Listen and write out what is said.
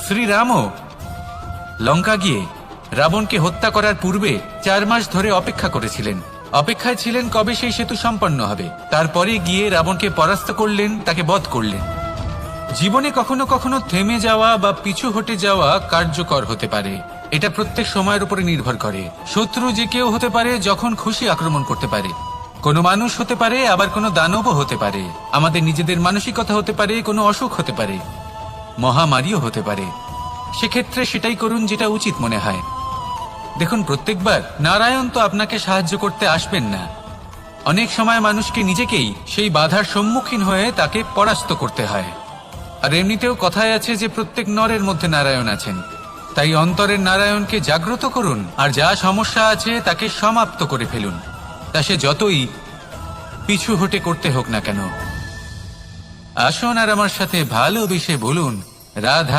শ্রীরামও লঙ্কা গিয়ে রাবণকে হত্যা করার পূর্বে 4 মাস ধরে অপেক্ষা করেছিলেন। অপেক্ষায় ছিলেন কবে সেই সেতু সম্পন্ন হবে। তারপরে গিয়ে রাবণকে পরাস্ত করলেন, তাকে বধ করলেন। জীবনে কখনো কখনো থেমে যাওয়া বা পিছু হটে যাওয়া কার্যকর হতে পারে। এটা প্রত্যেক সময়ের উপরে নির্ভর করে। শত্রু যে কেউ হতে পারে, যখন খুশি আক্রমণ করতে পারে। কোনো মানুষ হতে পারে, আবার কোনো দানবও হতে পারে। আমাদের নিজেদের মানসিকতা হতে পারে, কোনো অসুখ হতে পারে, মহামারীও হতে পারে। সেক্ষেত্রে সেটাই করুন যেটা উচিত মনে হয়। দেখুন, প্রত্যেকবার নারায়ণ তো আপনাকে সাহায্য করতে আসবেন না। অনেক সময় মানুষকে নিজেকেই সেই বাধার সম্মুখীন হয়ে তাকে পরাস্ত করতে হয়। আর এমনিতেও কথায় আছে যে প্রত্যেক নরের মধ্যে নারায়ণ আছেন। তাই অন্তরের নারায়ণকে জাগ্রত করুন, আর যা সমস্যা আছে তাকে সমাপ্ত করে ফেলুন। তা সে যতই পিছু হটে করতে হোক না কেন। আসুন আর আমার সাথে ভালোবেসে বলুন, রাধা